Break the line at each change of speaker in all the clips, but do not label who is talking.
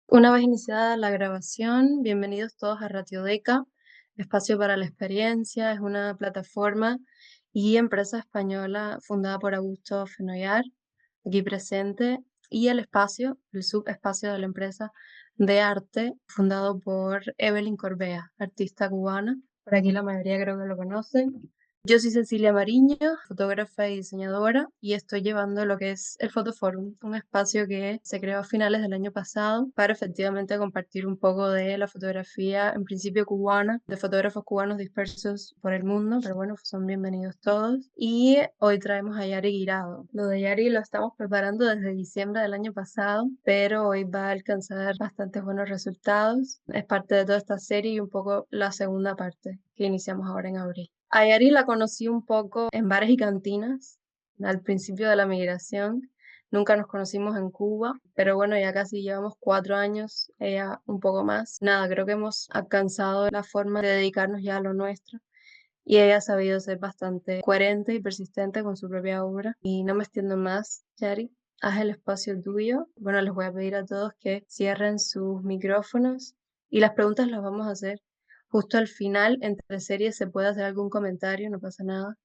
Una vez iniciada la grabación, bienvenidos todos a Ratiodeca, espacio para la experiencia. Es una plataforma y empresa española fundada por Augusto Fenoyar, aquí presente, y el espacio, el subespacio de la empresa de arte, fundado por Evelyn Corbea, artista cubana. Por aquí la mayoría creo que lo conocen. Yo soy Cecilia Mariño, fotógrafa y diseñadora, y estoy llevando lo que es el Fotoforum, un espacio que se creó a finales del año pasado para efectivamente compartir un poco de la fotografía, en principio cubana, de fotógrafos cubanos dispersos por el mundo, pero bueno, son bienvenidos todos. Y hoy traemos a Yari Guirado. Lo de Yari lo estamos preparando desde diciembre del año pasado, pero hoy va a alcanzar bastantes buenos resultados. Es parte de toda esta serie y un poco la segunda parte que iniciamos ahora en abril. A Yari la conocí un poco en bares y cantinas al principio de la migración. Nunca nos conocimos en Cuba, pero bueno, ya casi llevamos 4 años, ella un poco más. Nada, creo que hemos alcanzado la forma de dedicarnos ya a lo nuestro y ella ha sabido ser bastante coherente y persistente con su propia obra. Y no me extiendo más, Yari, haz el espacio tuyo. Bueno, les voy a pedir a todos que cierren sus micrófonos y las preguntas las vamos a hacer justo al final. Entre series se puede hacer algún comentario, no pasa nada.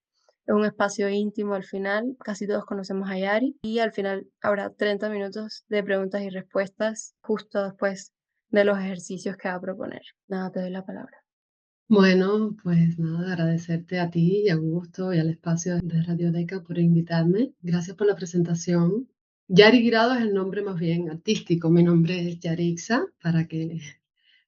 Es un espacio íntimo al final, casi todos conocemos a Yari y al final habrá 30 minutos de preguntas y respuestas justo después de los ejercicios que va a proponer. Nada, te doy la palabra.
Bueno, pues nada, agradecerte a ti y a Augusto y al espacio de Radioteca por invitarme. Gracias por la presentación. Yari Guirado es el nombre más bien artístico. Mi nombre es Yarixa, para que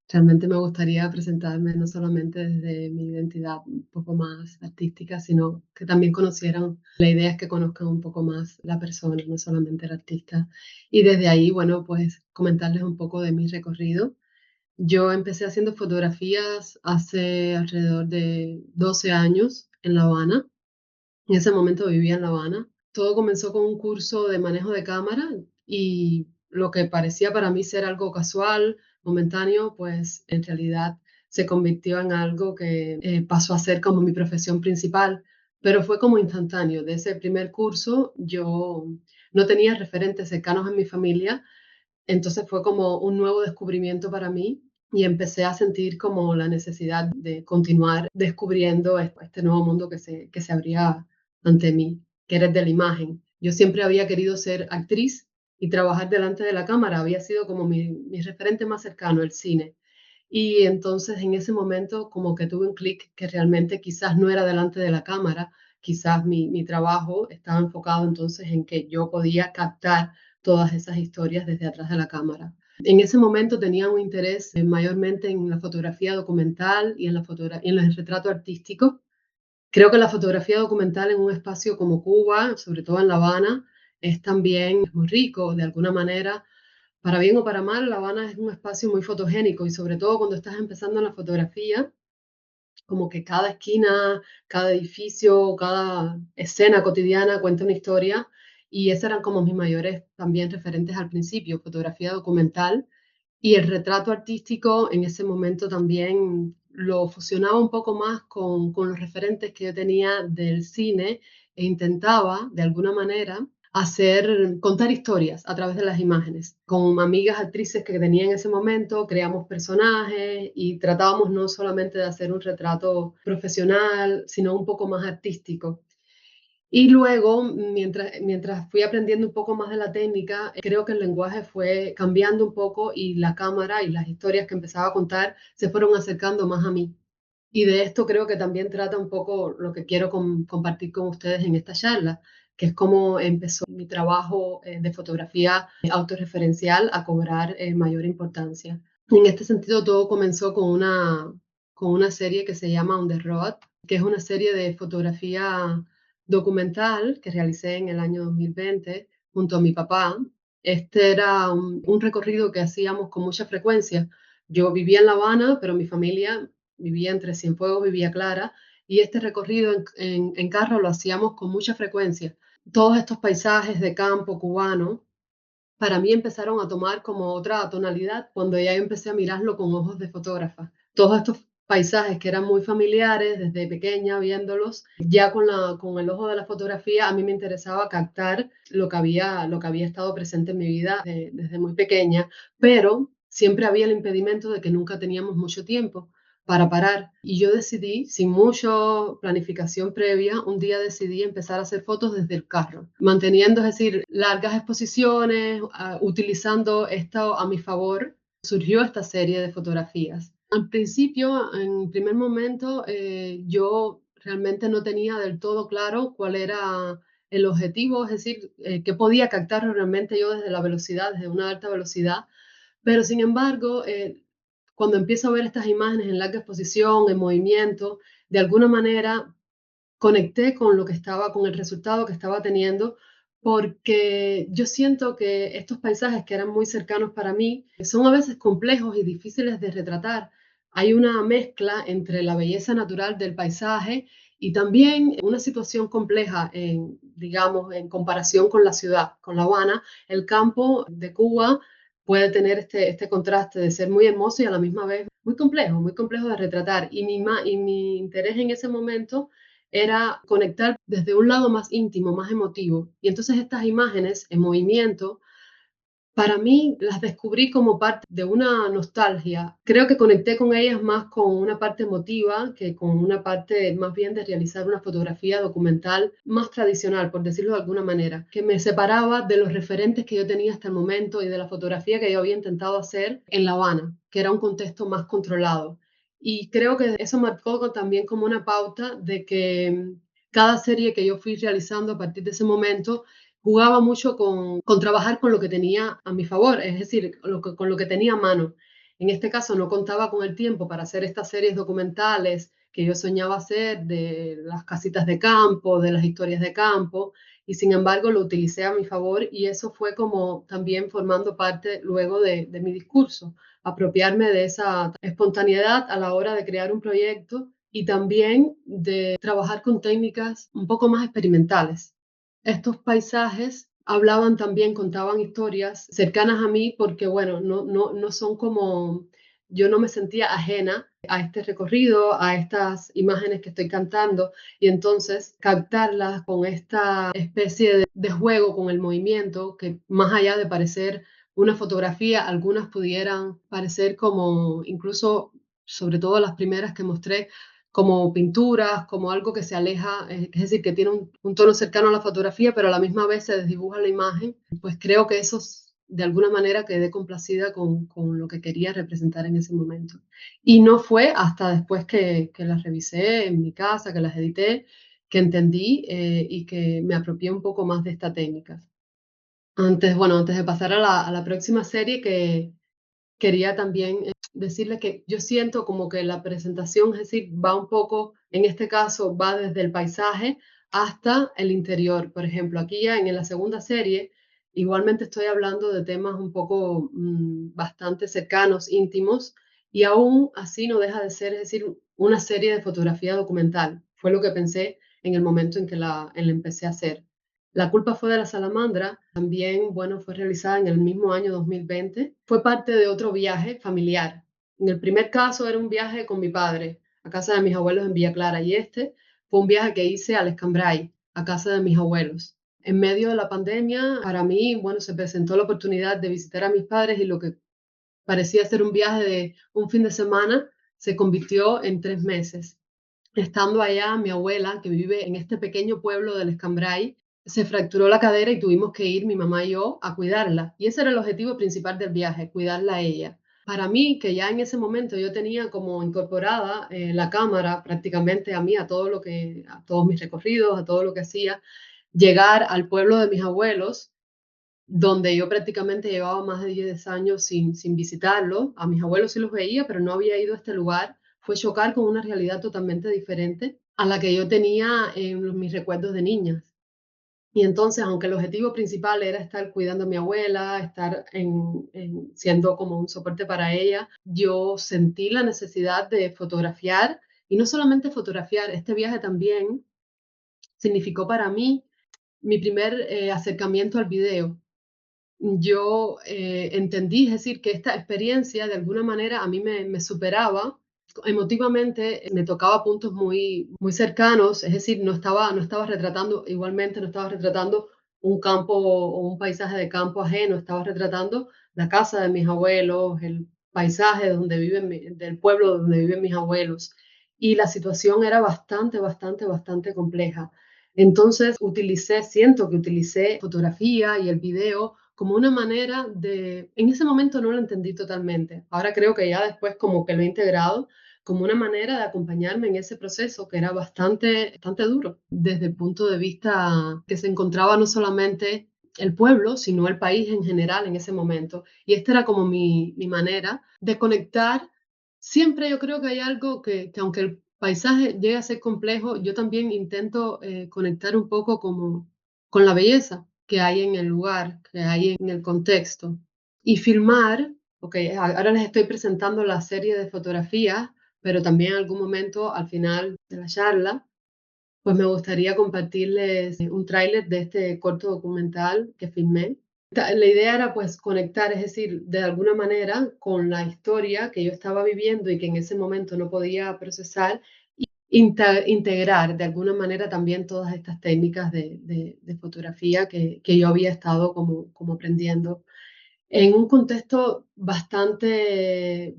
realmente me gustaría presentarme no solamente desde mi identidad un poco más artística, sino que también conocieran, la idea es que conozcan un poco más la persona, no solamente el artista. Y desde ahí, bueno, pues comentarles un poco de mi recorrido. Yo empecé haciendo fotografías hace alrededor de 12 años en La Habana. En ese momento vivía en La Habana. Todo comenzó con un curso de manejo de cámara y lo que parecía para mí ser algo casual, momentáneo, pues en realidad se convirtió en algo que pasó a ser como mi profesión principal, pero fue como instantáneo. De ese primer curso yo no tenía referentes cercanos en mi familia, entonces fue como un nuevo descubrimiento para mí y empecé a sentir como la necesidad de continuar descubriendo este nuevo mundo que se abría ante mí, que era el de la imagen. Yo siempre había querido ser actriz y trabajar delante de la cámara había sido como mi referente más cercano, el cine. Y entonces en ese momento como que tuve un clic que realmente quizás no era delante de la cámara, quizás mi trabajo estaba enfocado entonces en que yo podía captar todas esas historias desde atrás de la cámara. En ese momento tenía un interés mayormente en la fotografía documental y en el retrato artístico. Creo que la fotografía documental en un espacio como Cuba, sobre todo en La Habana, es también muy rico de alguna manera. Para bien o para mal, La Habana es un espacio muy fotogénico y sobre todo cuando estás empezando en la fotografía, como que cada esquina, cada edificio, cada escena cotidiana cuenta una historia y esos eran como mis mayores también referentes al principio, fotografía documental y el retrato artístico en ese momento también lo fusionaba un poco más con los referentes que yo tenía del cine e intentaba de alguna manera contar historias a través de las imágenes. Con amigas actrices que tenía en ese momento, creamos personajes y tratábamos no solamente de hacer un retrato profesional, sino un poco más artístico. Y luego, mientras fui aprendiendo un poco más de la técnica, creo que el lenguaje fue cambiando un poco y la cámara y las historias que empezaba a contar se fueron acercando más a mí. Y de esto creo que también trata un poco lo que quiero compartir con ustedes en esta charla, que es cómo empezó mi trabajo de fotografía autorreferencial a cobrar mayor importancia. En este sentido, todo comenzó con una serie que se llama On the Road, que es una serie de fotografía documental que realicé en el año 2020 junto a mi papá. Este era un recorrido que hacíamos con mucha frecuencia. Yo vivía en La Habana, pero mi familia vivía entre Cienfuegos, vivía Clara, y este recorrido en carro lo hacíamos con mucha frecuencia. Todos estos paisajes de campo cubano para mí empezaron a tomar como otra tonalidad cuando ya yo empecé a mirarlo con ojos de fotógrafa. Todos estos paisajes que eran muy familiares desde pequeña viéndolos, ya con el ojo de la fotografía a mí me interesaba captar lo que había estado presente en mi vida desde muy pequeña, pero siempre había el impedimento de que nunca teníamos mucho tiempo para parar. Y yo decidí, sin mucha planificación previa, un día decidí empezar a hacer fotos desde el carro, manteniendo, es decir, largas exposiciones, utilizando esto a mi favor. Surgió esta serie de fotografías. Al principio, en primer momento, yo realmente no tenía del todo claro cuál era el objetivo, es decir, qué podía captar realmente yo desde la velocidad, desde una alta velocidad, pero sin embargo, cuando empiezo a ver estas imágenes en larga exposición, en movimiento, de alguna manera conecté con lo que estaba, con el resultado que estaba teniendo, porque yo siento que estos paisajes que eran muy cercanos para mí son a veces complejos y difíciles de retratar. Hay una mezcla entre la belleza natural del paisaje y también una situación compleja, digamos, en comparación con la ciudad, con La Habana. El campo de Cuba puede tener este contraste de ser muy hermoso y a la misma vez muy complejo de retratar. Y mi interés en ese momento era conectar desde un lado más íntimo, más emotivo. Y entonces estas imágenes en movimiento, para mí las descubrí como parte de una nostalgia. Creo que conecté con ellas más con una parte emotiva que con una parte más bien de realizar una fotografía documental más tradicional, por decirlo de alguna manera, que me separaba de los referentes que yo tenía hasta el momento y de la fotografía que yo había intentado hacer en La Habana, que era un contexto más controlado. Y creo que eso marcó también como una pauta de que cada serie que yo fui realizando a partir de ese momento jugaba mucho con trabajar con lo que tenía a mi favor, es decir, con lo que tenía a mano. En este caso no contaba con el tiempo para hacer estas series documentales que yo soñaba hacer de las casitas de campo, de las historias de campo, y sin embargo lo utilicé a mi favor y eso fue como también formando parte luego de mi discurso, apropiarme de esa espontaneidad a la hora de crear un proyecto y también de trabajar con técnicas un poco más experimentales. Estos paisajes hablaban también, contaban historias cercanas a mí porque, bueno, no son como, yo no me sentía ajena a este recorrido, a estas imágenes que estoy cantando y entonces captarlas con esta especie de juego con el movimiento que más allá de parecer una fotografía, algunas pudieran parecer como incluso, sobre todo las primeras que mostré, como pinturas, como algo que se aleja, es decir, que tiene un tono cercano a la fotografía, pero a la misma vez se desdibuja la imagen, pues creo que eso de alguna manera quedé complacida con lo que quería representar en ese momento. Y no fue hasta después que las revisé en mi casa, que las edité, que entendí y que me apropié un poco más de esta técnica. Antes, bueno, antes de pasar a la próxima serie, que quería también decirle que yo siento como que la presentación, es decir, va un poco, en este caso, va desde el paisaje hasta el interior. Por ejemplo, aquí ya en la segunda serie, igualmente estoy hablando de temas un poco bastante cercanos, íntimos, y aún así no deja de ser, es decir, una serie de fotografía documental. Fue lo que pensé en el momento en que la empecé a hacer. La culpa fue de la salamandra, también, bueno, fue realizada en el mismo año 2020. Fue parte de otro viaje familiar. En el primer caso era un viaje con mi padre a casa de mis abuelos en Villa Clara y este fue un viaje que hice al Escambray, a casa de mis abuelos. En medio de la pandemia, para mí, bueno, se presentó la oportunidad de visitar a mis padres y lo que parecía ser un viaje de un fin de semana se convirtió en 3 meses. Estando allá, mi abuela, que vive en este pequeño pueblo del Escambray, se fracturó la cadera y tuvimos que ir, mi mamá y yo, a cuidarla. Y ese era el objetivo principal del viaje, cuidarla a ella. Para mí, que ya en ese momento yo tenía como incorporada la cámara prácticamente a mí, a todos mis recorridos, a todo lo que hacía, llegar al pueblo de mis abuelos, donde yo prácticamente llevaba más de 10 años sin visitarlo. A mis abuelos sí los veía, pero no había ido a este lugar. Fue chocar con una realidad totalmente diferente a la que yo tenía en mis recuerdos de niña. Y entonces, aunque el objetivo principal era estar cuidando a mi abuela, estar siendo como un soporte para ella, yo sentí la necesidad de fotografiar y no solamente fotografiar, este viaje también significó para mí mi primer acercamiento al video. Yo entendí, es decir, que esta experiencia de alguna manera a mí me superaba emotivamente, me tocaba puntos muy cercanos, es decir, no estaba retratando, igualmente no estaba retratando un campo o un paisaje de campo ajeno, estaba retratando la casa de mis abuelos, el paisaje donde viven, del pueblo donde viven mis abuelos. Y la situación era bastante compleja. Entonces siento que utilicé fotografía y el video como una manera de, en ese momento no lo entendí totalmente. Ahora creo que ya después como que lo he integrado como una manera de acompañarme en ese proceso que era bastante duro desde el punto de vista que se encontraba no solamente el pueblo, sino el país en general en ese momento. Y esta era como mi manera de conectar. Siempre yo creo que hay algo que aunque el paisaje llegue a ser complejo, yo también intento conectar un poco como con la belleza que hay en el lugar, que hay en el contexto. Y filmar, ok, ahora les estoy presentando la serie de fotografías, pero también en algún momento al final de la charla, pues me gustaría compartirles un tráiler de este corto documental que filmé. La idea era pues conectar, es decir, de alguna manera con la historia que yo estaba viviendo y que en ese momento no podía procesar, integrar de alguna manera también todas estas técnicas de fotografía que yo había estado como aprendiendo en un contexto bastante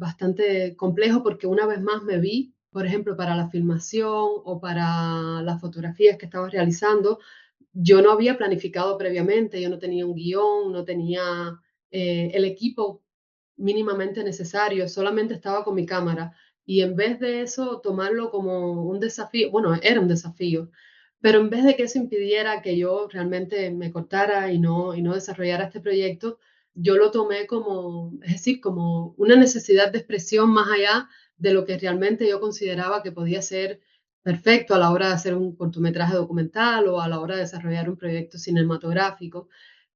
complejo porque una vez más me vi, por ejemplo, para la filmación o para las fotografías que estaba realizando, yo no había planificado previamente, yo no tenía un guión, no tenía el equipo mínimamente necesario, solamente estaba con mi cámara. Y en vez de eso, tomarlo como un desafío, bueno, era un desafío, pero en vez de que eso impidiera que yo realmente me cortara y no desarrollara este proyecto, yo lo tomé como, es decir, como una necesidad de expresión más allá de lo que realmente yo consideraba que podía ser perfecto a la hora de hacer un cortometraje documental o a la hora de desarrollar un proyecto cinematográfico.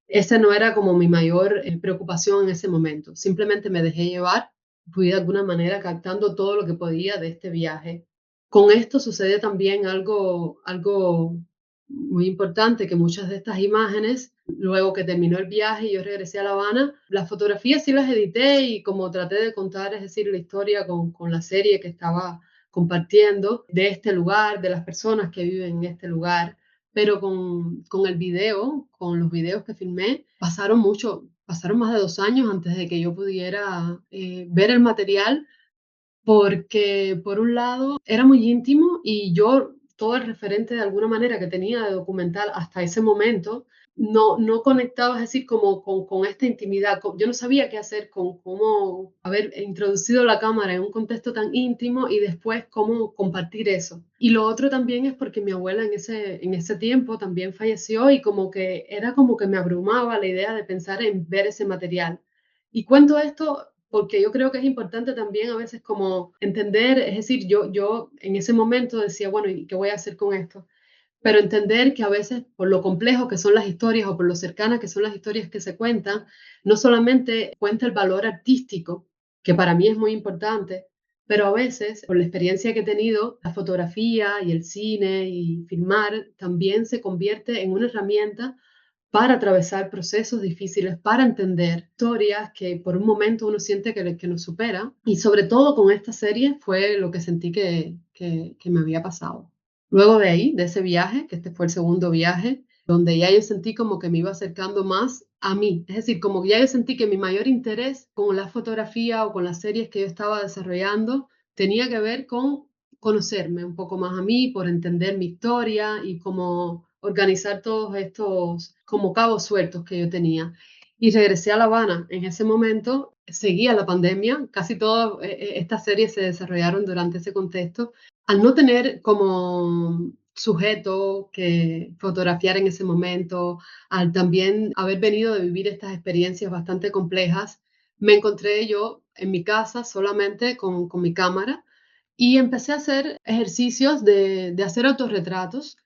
Esa no era como mi mayor preocupación en ese momento. Simplemente me dejé llevar, fui de alguna manera captando todo lo que podía de este viaje. Con esto sucede también algo muy importante, que muchas de estas imágenes, luego que terminó el viaje y yo regresé a La Habana, las fotografías sí las edité y como traté de contar, es decir, la historia con la serie que estaba compartiendo de este lugar, de las personas que viven en este lugar, pero con el video, con los videos que filmé, pasaron más de 2 años antes de que yo pudiera ver el material, porque por un lado era muy íntimo y yo todo el referente de alguna manera que tenía de documental hasta ese momento no conectaba, es decir, como con esta intimidad. Yo no sabía qué hacer con cómo haber introducido la cámara en un contexto tan íntimo y después cómo compartir eso. Y lo otro también es porque mi abuela en ese tiempo también falleció y como que era como que me abrumaba la idea de pensar en ver ese material. Y cuento esto porque yo creo que es importante también a veces como entender, es decir, yo en ese momento decía, bueno, ¿y qué voy a hacer con esto? Pero entender que a veces por lo complejo que son las historias o por lo cercanas que son las historias que se cuentan, no solamente cuenta el valor artístico, que para mí es muy importante, pero a veces, por la experiencia que he tenido, la fotografía y el cine y filmar también se convierte en una herramienta para atravesar procesos difíciles, para entender historias que por un momento uno siente que nos supera. Y sobre todo con esta serie fue lo que sentí que me había pasado. Luego de ahí, de ese viaje, que este fue el segundo viaje, donde ya yo sentí como que me iba acercando más a mí. Es decir, como que ya yo sentí que mi mayor interés con la fotografía o con las series que yo estaba desarrollando tenía que ver con conocerme un poco más a mí, por entender mi historia y cómo organizar todos estos como cabos sueltos que yo tenía. Y regresé a La Habana. En ese momento seguía la pandemia, casi todas estas series se desarrollaron durante ese contexto. Al no tener como sujeto que fotografiar en ese momento, al también haber venido de vivir estas experiencias bastante complejas, me encontré yo en mi casa solamente con mi cámara y empecé a hacer ejercicios de hacer autorretratos.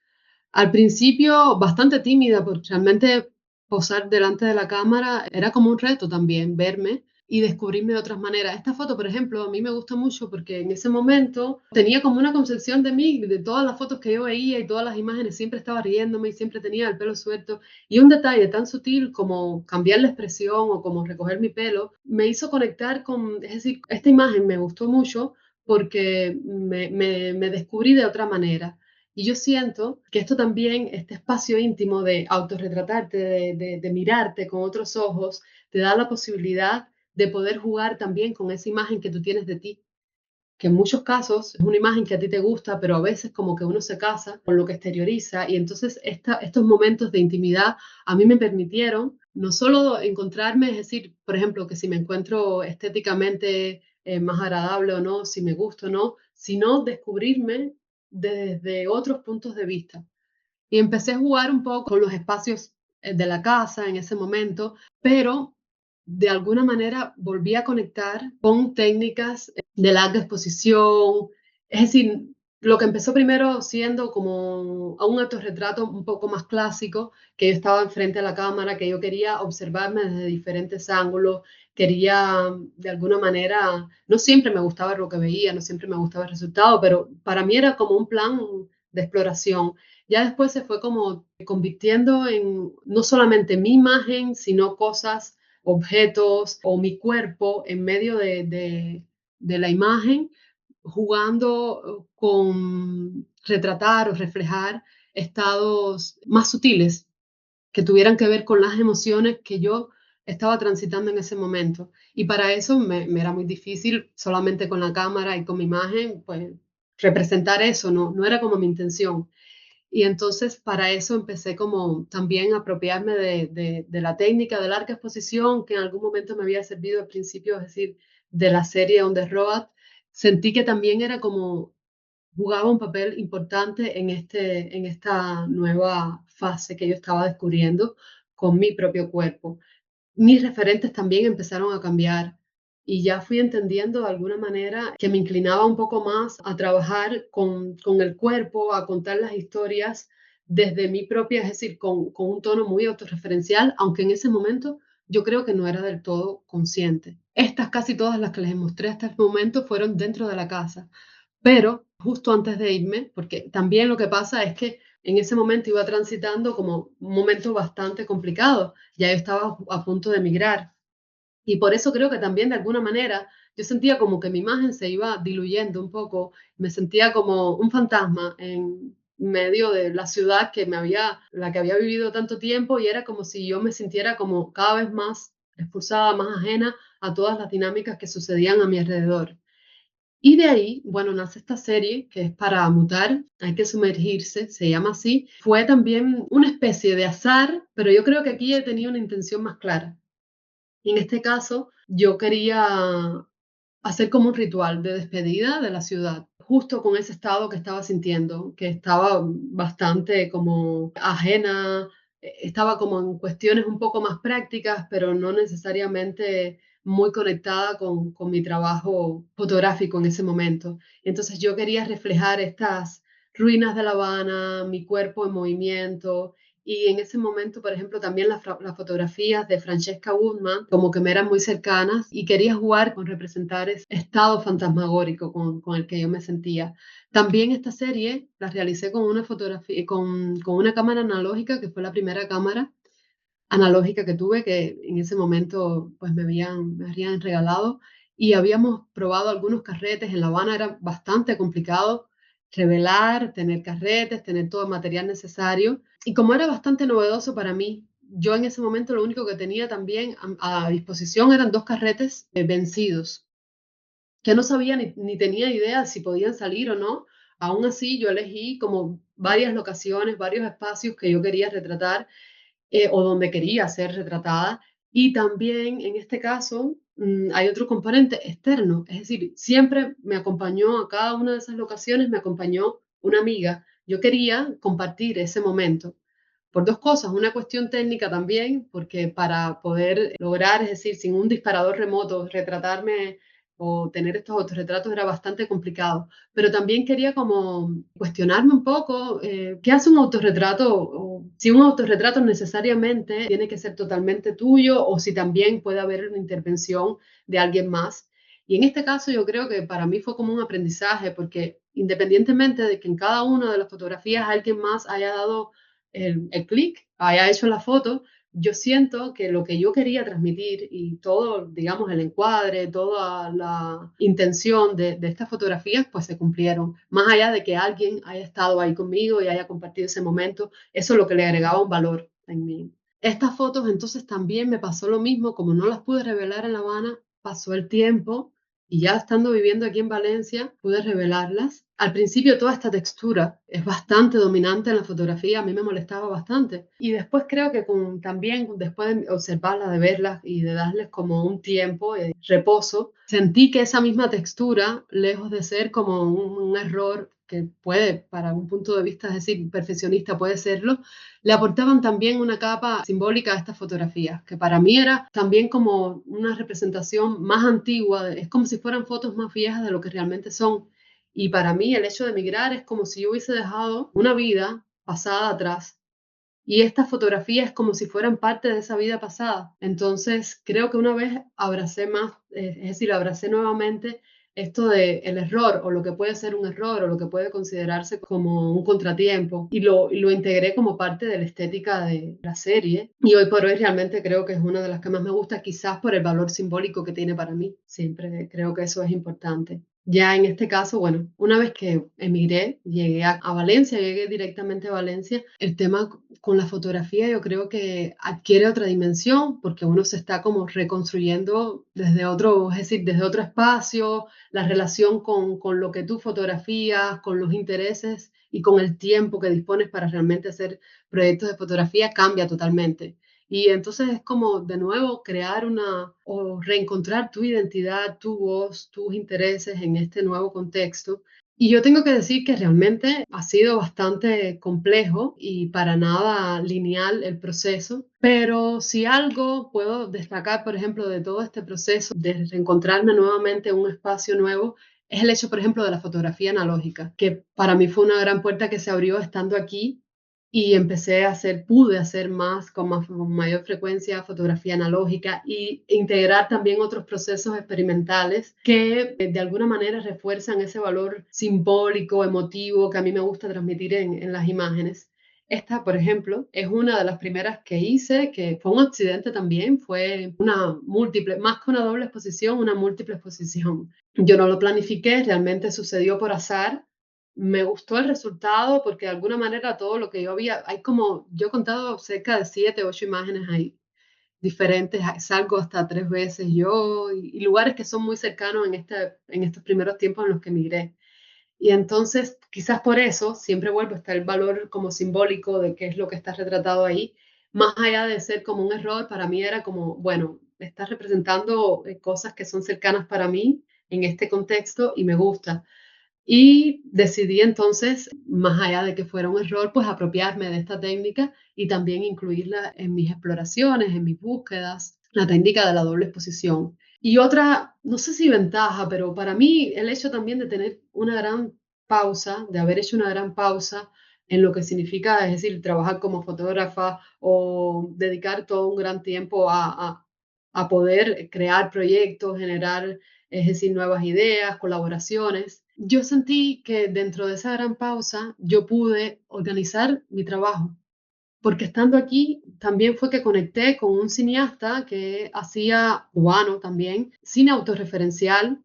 Al principio bastante tímida, porque realmente posar delante de la cámara era como un reto también, verme y descubrirme de otras maneras. Esta foto, por ejemplo, a mí me gusta mucho porque en ese momento tenía como una concepción de mí, de todas las fotos que yo veía y todas las imágenes, siempre estaba riéndome y siempre tenía el pelo suelto. Y un detalle tan sutil como cambiar la expresión o como recoger mi pelo, me hizo conectar con, es decir, esta imagen me gustó mucho porque me descubrí de otra manera. Y yo siento que esto también, este espacio íntimo de autorretratarte, de mirarte con otros ojos, te da la posibilidad de poder jugar también con esa imagen que tú tienes de ti, que en muchos casos es una imagen que a ti te gusta, pero a veces como que uno se casa con lo que exterioriza y entonces estos momentos de intimidad a mí me permitieron no solo encontrarme, es decir, por ejemplo, que si me encuentro estéticamente más agradable o no, si me gusta o no, sino descubrirme desde otros puntos de vista. Y empecé a jugar un poco con los espacios de la casa en ese momento, pero de alguna manera volví a conectar con técnicas de larga exposición. Es decir, lo que empezó primero siendo como a un autorretrato un poco más clásico, que yo estaba enfrente a la cámara, que yo quería observarme desde diferentes ángulos, quería de alguna manera, no siempre me gustaba lo que veía, no siempre me gustaba el resultado, pero para mí era como un plan de exploración. Ya después se fue como convirtiendo en no solamente mi imagen, sino cosas, objetos o mi cuerpo en medio de la imagen, jugando con retratar o reflejar estados más sutiles que tuvieran que ver con las emociones que yo estaba transitando en ese momento. Y para eso me era muy difícil solamente con la cámara y con mi imagen, pues representar eso, no era como mi intención. Y entonces para eso empecé como también a apropiarme de la técnica de larga exposición que en algún momento me había servido al principio, es decir, de la serie On the Road. Sentí que también era como jugaba un papel importante en esta nueva fase que yo estaba descubriendo con mi propio cuerpo. Mis referentes también empezaron a cambiar y ya fui entendiendo de alguna manera que me inclinaba un poco más a trabajar con el cuerpo, a contar las historias desde mi propia, es decir, con un tono muy autorreferencial, aunque en ese momento yo creo que no era del todo consciente. Estas casi todas las que les mostré hasta el momento fueron dentro de la casa, pero justo antes de irme, porque también lo que pasa es que en ese momento iba transitando como un momento bastante complicado, ya yo estaba a punto de emigrar y por eso creo que también de alguna manera yo sentía como que mi imagen se iba diluyendo un poco, me sentía como un fantasma en medio de la ciudad la que había vivido tanto tiempo y era como si yo me sintiera como cada vez más expulsada, más ajena a todas las dinámicas que sucedían a mi alrededor. Y de ahí, bueno, nace esta serie que es para mutar, hay que sumergirse, se llama así. Fue también una especie de azar, pero yo creo que aquí he tenido una intención más clara. Y en este caso, yo quería hacer como un ritual de despedida de la ciudad, justo con ese estado que estaba sintiendo, que estaba bastante como ajena, estaba como en cuestiones un poco más prácticas, pero no necesariamente muy conectada con mi trabajo fotográfico en ese momento. Entonces yo quería reflejar estas ruinas de La Habana, mi cuerpo en movimiento, y en ese momento, por ejemplo, también las fotografías de Francesca Woodman como que me eran muy cercanas y quería jugar con representar ese estado fantasmagórico con el que yo me sentía. También esta serie la realicé con una fotografía, con una cámara analógica, que fue la primera cámara analógica que tuve, que en ese momento pues me habían regalado y habíamos probado algunos carretes. En La Habana era bastante complicado revelar, tener carretes, tener todo el material necesario. Y como era bastante novedoso para mí, yo en ese momento lo único que tenía también a disposición eran dos carretes vencidos, que no sabía ni tenía idea si podían salir o no. Aún así, yo elegí como varias locaciones, varios espacios que yo quería retratar o donde quería ser retratada. Y también en este caso hay otro componente externo, es decir, siempre me acompañó a cada una de esas locaciones, me acompañó una amiga. Yo quería compartir ese momento por dos cosas, una cuestión técnica también, porque para poder lograr, es decir, sin un disparador remoto, retratarme o tener estos autorretratos era bastante complicado, pero también quería como cuestionarme un poco qué hace un autorretrato, o si un autorretrato necesariamente tiene que ser totalmente tuyo o si también puede haber una intervención de alguien más. Y en este caso yo creo que para mí fue como un aprendizaje, porque independientemente de que en cada una de las fotografías alguien más haya dado el clic, haya hecho la foto, yo siento que lo que yo quería transmitir y todo, digamos, el encuadre, toda la intención de estas fotografías, pues se cumplieron. Más allá de que alguien haya estado ahí conmigo y haya compartido ese momento, eso es lo que le agregaba un valor en mí. Estas fotos entonces también me pasó lo mismo, como no las pude revelar en La Habana, pasó el tiempo y ya estando viviendo aquí en Valencia, pude revelarlas. Al principio toda esta textura es bastante dominante en la fotografía, a mí me molestaba bastante. Y después creo que también después de observarlas, de verlas y de darles como un tiempo de reposo, sentí que esa misma textura, lejos de ser como un error que puede, para un punto de vista, es decir, perfeccionista puede serlo, le aportaban también una capa simbólica a estas fotografías, que para mí era también como una representación más antigua, es como si fueran fotos más viejas de lo que realmente son. Y para mí el hecho de emigrar es como si yo hubiese dejado una vida pasada atrás y estas fotografías es como si fueran parte de esa vida pasada. Entonces, creo que una vez abracé más, es decir, abracé nuevamente esto de el error o lo que puede ser un error o lo que puede considerarse como un contratiempo y lo integré como parte de la estética de la serie. Y hoy por hoy realmente creo que es una de las que más me gusta, quizás por el valor simbólico que tiene para mí. Siempre creo que eso es importante. Ya en este caso, bueno, una vez que emigré, llegué a Valencia, llegué directamente a Valencia, el tema con la fotografía yo creo que adquiere otra dimensión porque uno se está como reconstruyendo desde otro, es decir, desde otro espacio, la relación con lo que tú fotografías, con los intereses y con el tiempo que dispones para realmente hacer proyectos de fotografía cambia totalmente. Y entonces es como de nuevo crear una o reencontrar tu identidad, tu voz, tus intereses en este nuevo contexto. Y yo tengo que decir que realmente ha sido bastante complejo y para nada lineal el proceso, pero si algo puedo destacar, por ejemplo, de todo este proceso de reencontrarme nuevamente en un espacio nuevo, es el hecho, por ejemplo, de la fotografía analógica, que para mí fue una gran puerta que se abrió estando aquí y empecé a hacer, pude hacer más, con mayor frecuencia fotografía analógica y integrar también otros procesos experimentales que de alguna manera refuerzan ese valor simbólico, emotivo que a mí me gusta transmitir en las imágenes. Esta, por ejemplo, es una de las primeras que hice, que fue un accidente también, fue una múltiple, más que una doble exposición, una múltiple exposición. Yo no lo planifiqué, realmente sucedió por azar. Me gustó el resultado porque de alguna manera todo lo que yo había, hay como, yo he contado cerca de 7, 8 imágenes ahí diferentes, salgo hasta 3 veces yo y lugares que son muy cercanos en estos primeros tiempos en los que migré. Y entonces, quizás por eso, siempre vuelvo a estar el valor como simbólico de qué es lo que está retratado ahí, más allá de ser como un error, para mí era como, bueno, estás representando cosas que son cercanas para mí en este contexto y me gusta. Y decidí entonces, más allá de que fuera un error, pues apropiarme de esta técnica y también incluirla en mis exploraciones, en mis búsquedas, la técnica de la doble exposición. Y otra, no sé si ventaja, pero para mí el hecho también de tener una gran pausa, de haber hecho una gran pausa en lo que significa, es decir, trabajar como fotógrafa o dedicar todo un gran tiempo a poder crear proyectos, generar, es decir, nuevas ideas, colaboraciones. Yo sentí que dentro de esa gran pausa yo pude organizar mi trabajo, porque estando aquí también fue que conecté con un cineasta que hacía, cubano también, cine autorreferencial,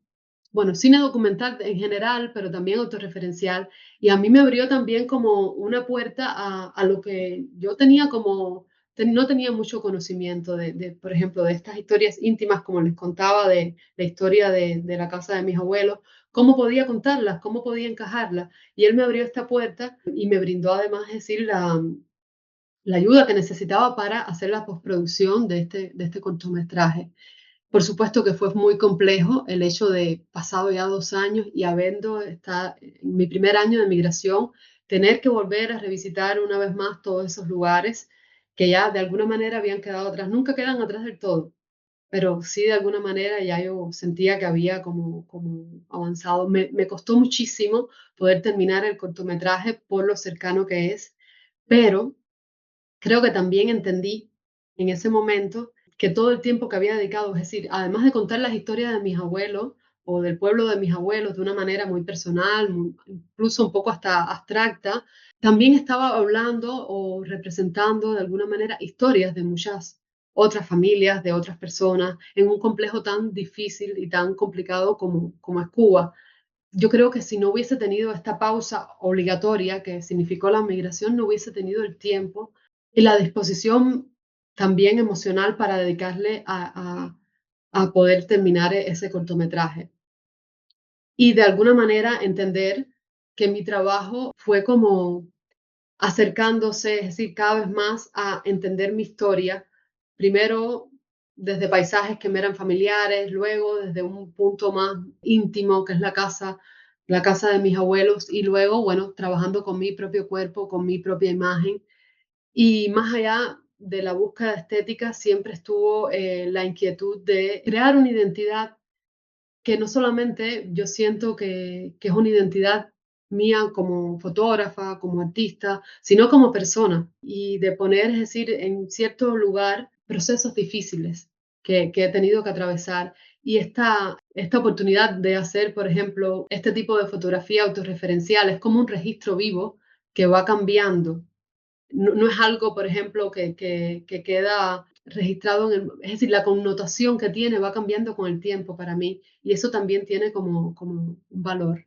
bueno, cine documental en general, pero también autorreferencial, y a mí me abrió también como una puerta a lo que yo tenía como, no tenía mucho conocimiento por ejemplo, de estas historias íntimas, como les contaba, de la historia de la casa de mis abuelos, cómo podía contarlas, cómo podía encajarlas, y él me abrió esta puerta y me brindó además, es decir, la ayuda que necesitaba para hacer la postproducción de este cortometraje. Por supuesto que fue muy complejo el hecho de, pasado ya 2 años y habiendo estado en mi primer año de migración, tener que volver a revisitar una vez más todos esos lugares que ya de alguna manera habían quedado atrás. Nunca quedan atrás del todo, pero sí de alguna manera ya yo sentía que había como avanzado. Me costó muchísimo poder terminar el cortometraje por lo cercano que es, pero creo que también entendí en ese momento que todo el tiempo que había dedicado, es decir, además de contar las historias de mis abuelos o del pueblo de mis abuelos de una manera muy personal, incluso un poco hasta abstracta, también estaba hablando o representando de alguna manera historias de muchas otras familias, de otras personas, en un complejo tan difícil y tan complicado como es Cuba. Yo creo que si no hubiese tenido esta pausa obligatoria que significó la migración, no hubiese tenido el tiempo y la disposición también emocional para dedicarle a poder terminar ese cortometraje. Y de alguna manera entender que mi trabajo fue como acercándose, es decir, cada vez más a entender mi historia, primero desde paisajes que me eran familiares, luego desde un punto más íntimo, que es la casa de mis abuelos, y luego, bueno, trabajando con mi propio cuerpo, con mi propia imagen. Y más allá de la búsqueda estética, siempre estuvo la inquietud de crear una identidad que no solamente yo siento que es una identidad mía como fotógrafa, como artista, sino como persona y de poner, es decir, en cierto lugar procesos difíciles que he tenido que atravesar. Y esta oportunidad de hacer, por ejemplo, este tipo de fotografía autorreferencial es como un registro vivo que va cambiando. No es algo, por ejemplo, que queda registrado es decir, la connotación que tiene va cambiando con el tiempo para mí y eso también tiene como un valor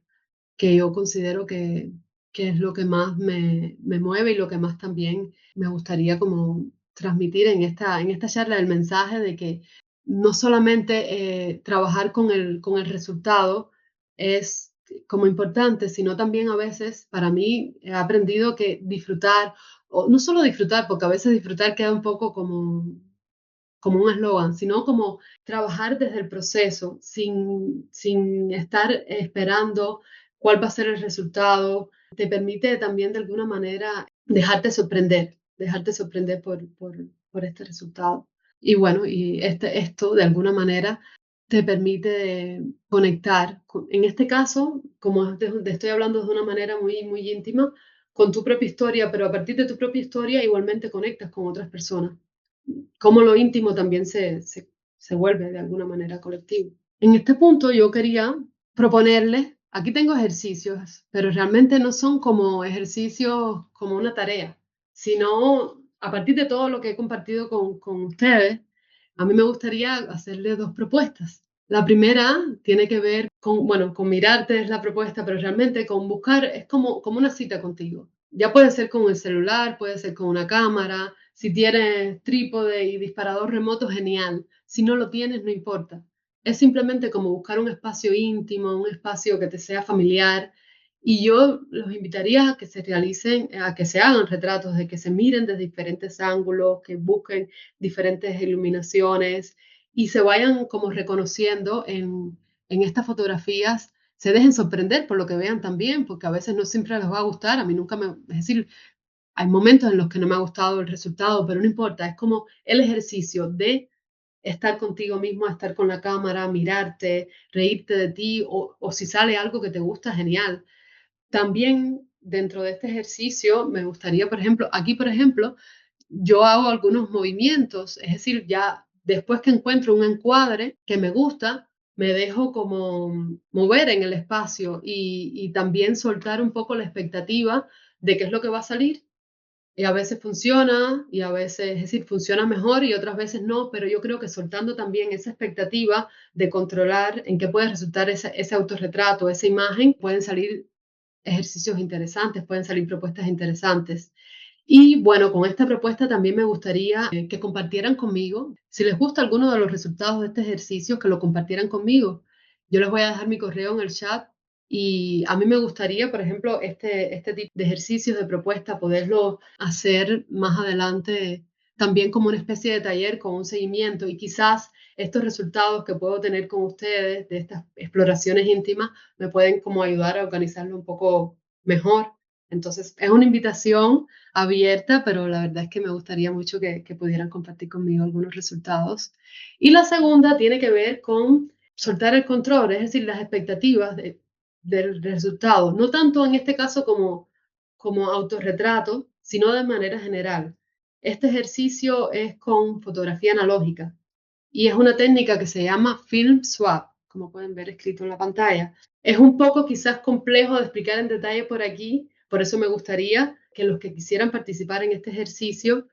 que yo considero que es lo que más me mueve y lo que más también me gustaría como transmitir en esta charla, el mensaje de que no solamente trabajar con el resultado es como importante, sino también a veces para mí he aprendido que disfrutar, o no solo disfrutar, porque a veces disfrutar queda un poco como un eslogan, sino como trabajar desde el proceso, sin estar esperando cuál va a ser el resultado. Te permite también de alguna manera dejarte sorprender por este resultado. Y bueno, esto de alguna manera te permite conectar, en este caso, como te estoy hablando de una manera muy íntima, con tu propia historia, pero a partir de tu propia historia igualmente conectas con otras personas cómo lo íntimo también se vuelve de alguna manera colectivo. En este punto yo quería proponerles, aquí tengo ejercicios, pero realmente no son como ejercicios como una tarea, sino a partir de todo lo que he compartido con ustedes, a mí me gustaría hacerles dos propuestas. La primera tiene que ver con, bueno, con mirarte es la propuesta, pero realmente con buscar, es como una cita contigo. Ya puede ser con el celular, puede ser con una cámara, si tienes trípode y disparador remoto, genial. Si no lo tienes, no importa. Es simplemente como buscar un espacio íntimo, un espacio que te sea familiar. Y yo los invitaría a que se realicen, a que se hagan retratos, de que se miren desde diferentes ángulos, que busquen diferentes iluminaciones y se vayan como reconociendo en estas fotografías, se dejen sorprender por lo que vean también, porque a veces no siempre les va a gustar, a mí nunca me, es decir, hay momentos en los que no me ha gustado el resultado, pero no importa, es como el ejercicio de estar contigo mismo, estar con la cámara, mirarte, reírte de ti o si sale algo que te gusta, genial. También dentro de este ejercicio me gustaría, por ejemplo, aquí, por ejemplo, yo hago algunos movimientos, es decir, ya después que encuentro un encuadre que me gusta, me dejo como mover en el espacio y también soltar un poco la expectativa de qué es lo que va a salir. Y a veces funciona y a veces, es decir, funciona mejor y otras veces no, pero yo creo que soltando también esa expectativa de controlar en qué puede resultar ese autorretrato, esa imagen, pueden salir ejercicios interesantes, pueden salir propuestas interesantes. Y bueno, con esta propuesta también me gustaría que compartieran conmigo, si les gusta alguno de los resultados de este ejercicio, que lo compartieran conmigo. Yo les voy a dejar mi correo en el chat y a mí me gustaría, por ejemplo, este tipo de ejercicios, de propuesta, poderlo hacer más adelante también como una especie de taller con un seguimiento y quizás estos resultados que puedo tener con ustedes de estas exploraciones íntimas me pueden como ayudar a organizarlo un poco mejor. Entonces, es una invitación abierta, pero la verdad es que me gustaría mucho que pudieran compartir conmigo algunos resultados. Y la segunda tiene que ver con soltar el control, es decir, las expectativas del resultado, no tanto en este caso como autorretrato, sino de manera general. Este ejercicio es con fotografía analógica y es una técnica que se llama film swap, como pueden ver escrito en la pantalla. Es un poco quizás complejo de explicar en detalle por aquí, por eso me gustaría que los que quisieran participar en este ejercicio,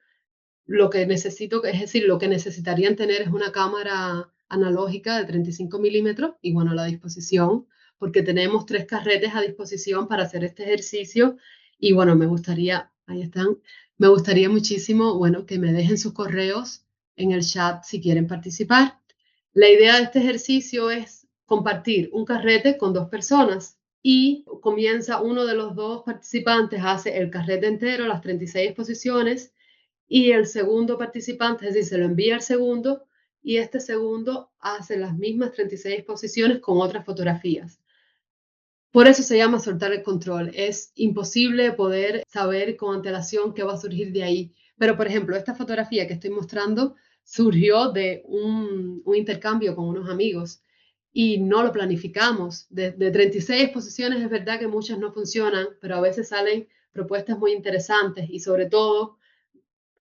lo que necesito, es decir, lo que necesitarían tener es una cámara analógica de 35 milímetros y bueno, a la disposición, porque tenemos 3 carretes a disposición para hacer este ejercicio y bueno, me gustaría, ahí están, me gustaría muchísimo, bueno, que me dejen sus correos en el chat si quieren participar. La idea de este ejercicio es compartir un carrete con 2 personas y comienza uno de los 2 participantes, hace el carrete entero, las 36 posiciones, y el segundo participante, es decir, se lo envía al segundo y este segundo hace las mismas 36 posiciones con otras fotografías. Por eso se llama soltar el control. Es imposible poder saber con antelación qué va a surgir de ahí. Pero, por ejemplo, esta fotografía que estoy mostrando surgió de un intercambio con unos amigos y no lo planificamos. De 36 exposiciones es verdad que muchas no funcionan, pero a veces salen propuestas muy interesantes y sobre todo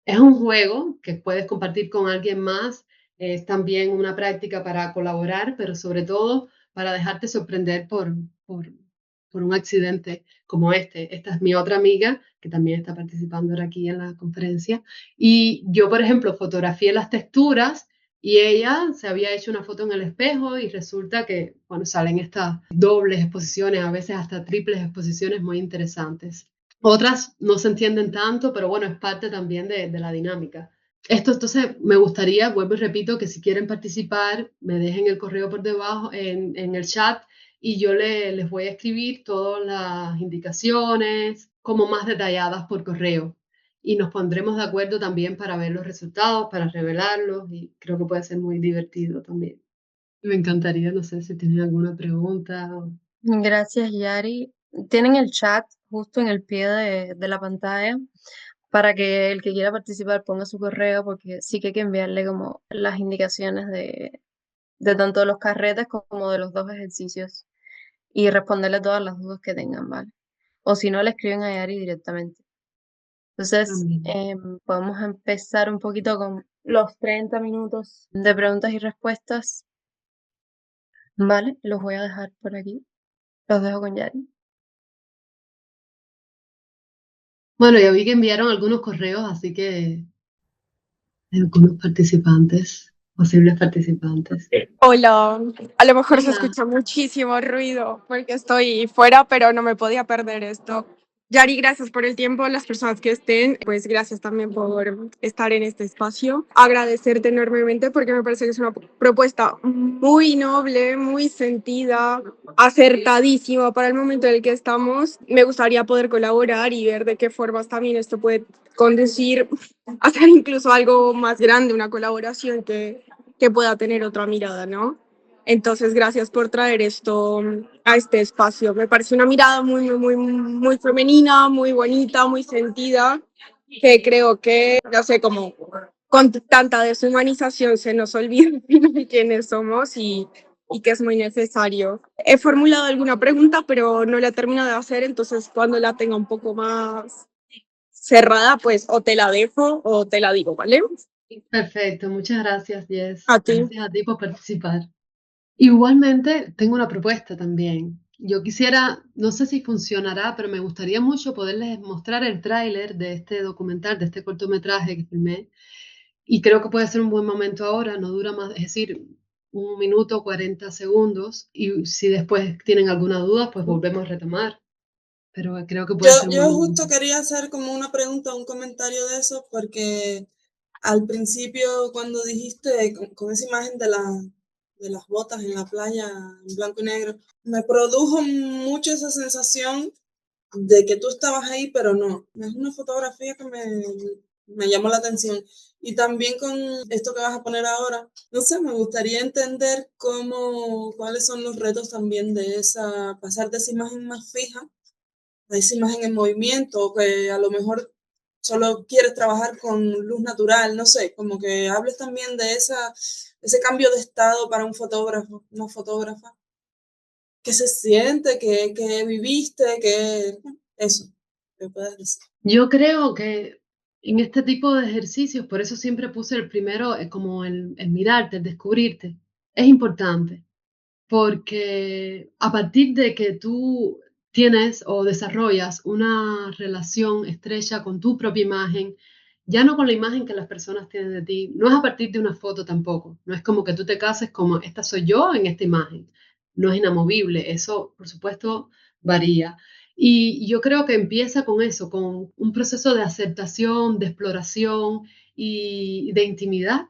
es un juego que puedes compartir con alguien más, es también una práctica para colaborar, pero sobre todo para dejarte sorprender por un accidente como este. Esta es mi otra amiga que también está participando ahora aquí en la conferencia. Y yo, por ejemplo, fotografié las texturas y ella se había hecho una foto en el espejo y resulta que, bueno, salen estas dobles exposiciones, a veces hasta triples exposiciones muy interesantes. Otras no se entienden tanto, pero bueno, es parte también de la dinámica. Esto entonces me gustaría, vuelvo y repito, que si quieren participar, me dejen el correo por debajo en el chat y yo les voy a escribir todas las indicaciones como más detalladas por correo. Y nos pondremos de acuerdo también para ver los resultados, para revelarlos y creo que puede ser muy divertido también. Me encantaría, no sé si tienen alguna pregunta.
Gracias, Yari. Tienen el chat justo en el pie de la pantalla para que el que quiera participar ponga su correo, porque sí que hay que enviarle como las indicaciones de tanto de los carretes como de los 2 ejercicios y responderle todas las dudas que tengan, ¿vale? O si no, le escriben a Yari directamente. Entonces,
También.
podemos empezar un poquito con los 30 minutos de preguntas y respuestas, ¿vale? Los voy a dejar por aquí. Los dejo con Yari.
Bueno, ya vi que enviaron algunos correos, así que algunos participantes, posibles participantes.
Hola, a lo mejor se
Hola.
escucha muchísimo ruido porque estoy fuera, pero no me podía perder esto. Yari, gracias por el tiempo, las personas que estén, pues gracias también por estar en este espacio. Agradecerte enormemente porque me parece que es una propuesta muy noble, muy sentida, acertadísima para el momento en el que estamos. Me gustaría poder colaborar y ver de qué formas también esto puede conducir a hacer incluso algo más grande, una colaboración que pueda tener otra mirada, ¿no? Entonces, gracias por traer esto a este espacio. Me parece una mirada muy femenina, muy bonita, muy sentida, que creo que, no sé, como con tanta deshumanización se nos olvida quiénes somos y que es muy necesario. He formulado alguna pregunta, pero no la he terminado de hacer, entonces cuando la tenga un poco más cerrada, pues o te la dejo o te la digo, ¿vale?
Perfecto, muchas gracias, Jess.
A ti.
Gracias a ti por participar. Igualmente, tengo una propuesta también. Yo quisiera, no sé si funcionará, pero me gustaría mucho poderles mostrar el tráiler de este documental, de este cortometraje que filmé. Y creo que puede ser un buen momento ahora, no dura más, es decir, 1 minuto 40 segundos. Y si después tienen alguna duda, pues volvemos a retomar. Pero creo que
Yo,
puede ser un buen
yo justo
momento.
quería hacer como una pregunta, un comentario de eso, porque al principio cuando dijiste con esa imagen de las botas en la playa en blanco y negro, me produjo mucho esa sensación de que tú estabas ahí, pero no. Es una fotografía que me llamó la atención. Y también con esto que vas a poner ahora, no sé, me gustaría entender cuáles son los retos también de pasar de esa imagen más fija a esa imagen en movimiento, que a lo mejor solo quieres trabajar con luz natural, no sé, como que hables también de ese cambio de estado para un fotógrafo, una fotógrafa. ¿Qué se siente? ¿Qué viviste? Eso, ¿qué puedes decir?
Yo creo que en este tipo de ejercicios, por eso siempre puse el primero como el mirarte, el descubrirte, es importante, porque a partir de que tú tienes o desarrollas una relación estrecha con tu propia imagen, ya no con la imagen que las personas tienen de ti, no es a partir de una foto tampoco, no es como que tú te cases como esta soy yo en esta imagen, no es inamovible, eso por supuesto varía. Y yo creo que empieza con eso, con un proceso de aceptación, de exploración y de intimidad,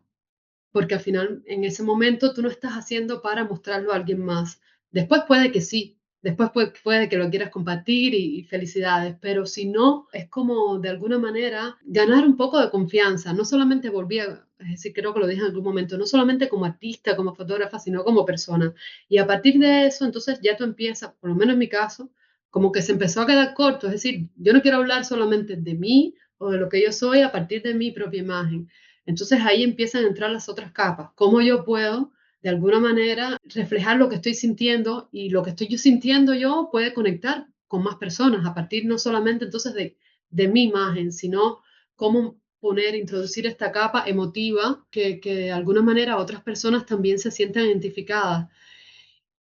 porque al final en ese momento tú no estás haciendo para mostrarlo a alguien más. Después puede que sí, después puede que lo quieras compartir y felicidades, pero si no, es como de alguna manera ganar un poco de confianza, no solamente es decir, creo que lo dije en algún momento, no solamente como artista, como fotógrafa, sino como persona. Y a partir de eso, entonces ya tú empiezas, por lo menos en mi caso, como que se empezó a quedar corto, es decir, yo no quiero hablar solamente de mí o de lo que yo soy a partir de mi propia imagen. Entonces ahí empiezan a entrar las otras capas. ¿Cómo yo puedo, de alguna manera, reflejar lo que estoy sintiendo y lo que estoy yo sintiendo yo puede conectar con más personas a partir no solamente entonces de mi imagen, sino cómo poner, introducir esta capa emotiva que de alguna manera otras personas también se sientan identificadas.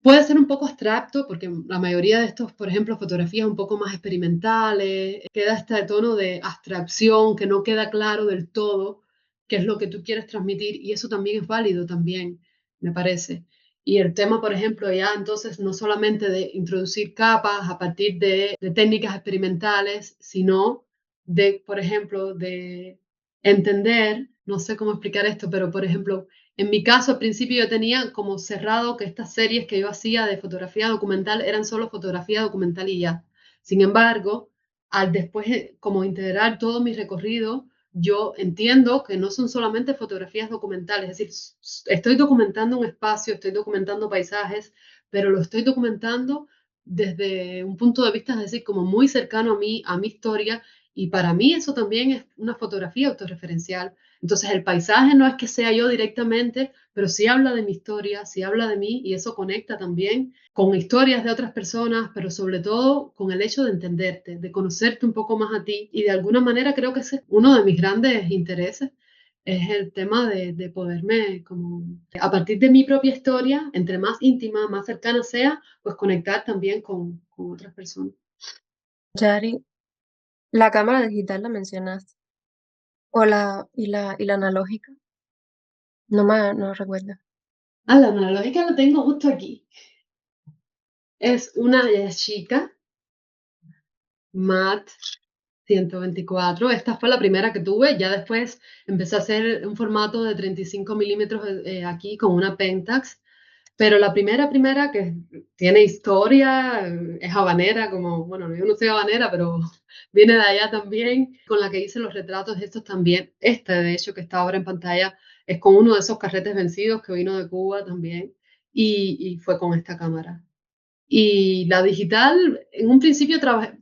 Puede ser un poco abstracto porque la mayoría de estos, por ejemplo, fotografías un poco más experimentales, queda este tono de abstracción que no queda claro del todo qué es lo que tú quieres transmitir y eso también es válido también, me parece. Y el tema, por ejemplo, ya entonces no solamente de introducir capas a partir de técnicas experimentales, sino de, por ejemplo, de entender, no sé cómo explicar esto, pero por ejemplo, en mi caso, al principio yo tenía como cerrado que estas series que yo hacía de fotografía documental eran solo fotografía documental y ya. Sin embargo, al después como integrar todo mi recorrido, yo entiendo que no son solamente fotografías documentales, es decir, estoy documentando un espacio, estoy documentando paisajes, pero lo estoy documentando desde un punto de vista, es decir, como muy cercano a mí, a mi historia, y para mí eso también es una fotografía autorreferencial. Entonces el paisaje no es que sea yo directamente, pero sí habla de mi historia, sí habla de mí y eso conecta también con historias de otras personas, pero sobre todo con el hecho de entenderte, de conocerte un poco más a ti y de alguna manera creo que ese es uno de mis grandes intereses, es el tema de poderme como a partir de mi propia historia, entre más íntima, más cercana sea, pues conectar también con otras personas.
Yari, la cámara digital la mencionaste. ¿Y la analógica? No recuerdo.
Ah, la analógica la tengo justo aquí. Es una chica MAT 124. Esta fue la primera que tuve. Ya después empecé a hacer un formato de 35 milímetros aquí con una Pentax. Pero la primera que tiene historia, es habanera, como, bueno, yo no soy habanera, pero viene de allá también, con la que hice los retratos estos también. Este, de hecho, que está ahora en pantalla, es con uno de esos carretes vencidos que vino de Cuba también. Y fue con esta cámara. Y la digital, en un principio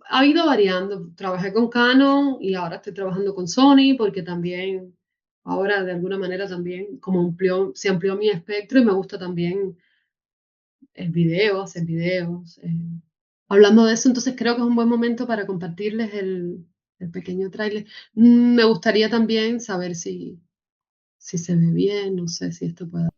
ha ido variando. Trabajé con Canon y ahora estoy trabajando con Sony porque también, ahora de alguna manera también, como se amplió mi espectro y me gusta también el video, hacer videos. Hablando de eso, entonces creo que es un buen momento para compartirles el pequeño tráiler. Me gustaría también saber si se ve bien, no sé si esto puede...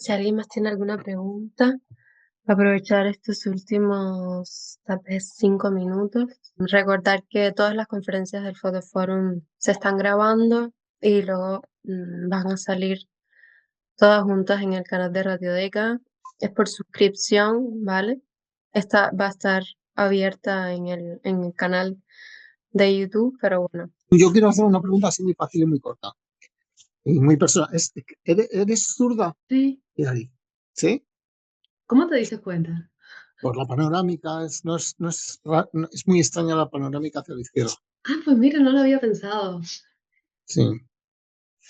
Si alguien más tiene alguna pregunta, aprovechar estos últimos, tal vez 5 minutos. Recordar que todas las conferencias del Fotoforum se están grabando y luego van a salir todas juntas en el canal de Radiodeca. Es por suscripción, ¿vale? Esta va a estar abierta en el canal de YouTube, pero bueno.
Yo quiero hacer una pregunta así muy fácil y muy corta. Y muy personal. ¿Eres zurda,
Sí.
Yari? ¿Sí?
¿Cómo te diste cuenta?
Por la panorámica, es muy extraña la panorámica hacia la izquierda.
Ah, pues mira, no lo había pensado.
Sí.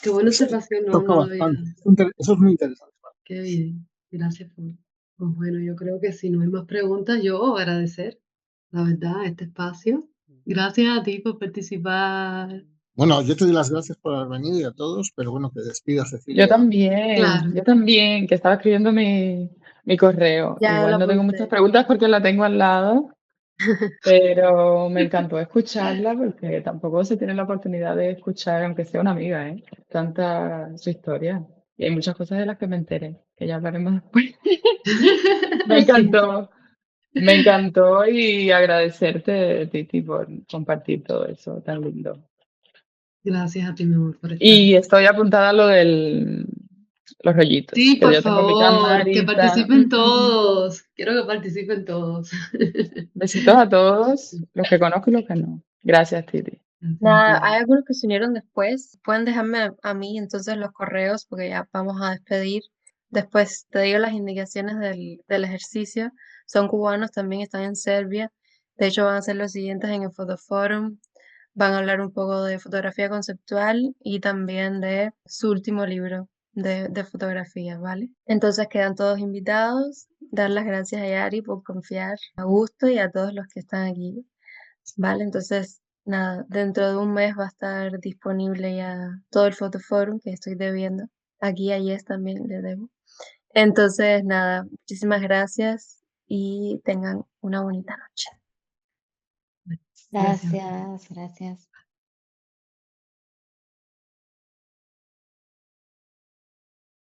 Qué buena observación, no
Toca
lo había.
bastante. Eso es muy interesante.
Qué bien. Gracias pues bueno, yo creo que si no hay más preguntas, yo agradecer, la verdad, este espacio. Gracias a ti por participar.
Bueno, yo te doy las gracias por haber venido y a todos, pero bueno, que despidas,
Yo
Cecilia.
también, que estaba escribiendo mi correo.
Ya lo
Igual no tengo muchas
apunté.
preguntas porque la tengo al lado, pero me encantó escucharla porque tampoco se tiene la oportunidad de escuchar, aunque sea una amiga, tanta su historia. Y hay muchas cosas de las que me enteré, que ya hablaremos después. Me
Sí.
encantó y agradecerte, Titi, por compartir todo eso tan lindo.
Gracias a ti, mi amor, por estar.
Y estoy apuntada a los rollitos,
Sí,
que
por
yo tengo mi
favor, que
camarita.
participen todos. Quiero que participen todos.
Besitos a todos, los que conozco y los que no. Gracias, Titi.
Gracias a
Nada,
ti.
hay algunos que se unieron después. Pueden dejarme a mí entonces los correos porque ya vamos a despedir. Después te digo las indicaciones del ejercicio. Son cubanos, también están en Serbia. De hecho, van a ser los siguientes en el Fotoforum. Van a hablar un poco de fotografía conceptual y también de su último libro de fotografía, ¿vale? Entonces quedan todos invitados. Dar las gracias a Yari por confiar, a Augusto y a todos los que están aquí. Vale, entonces, nada, dentro de un mes va a estar disponible ya todo el Fotoforum que estoy debiendo. Aquí a Yes también le debo. Entonces, nada, muchísimas gracias y tengan una bonita noche.
Gracias.
Gracias, gracias.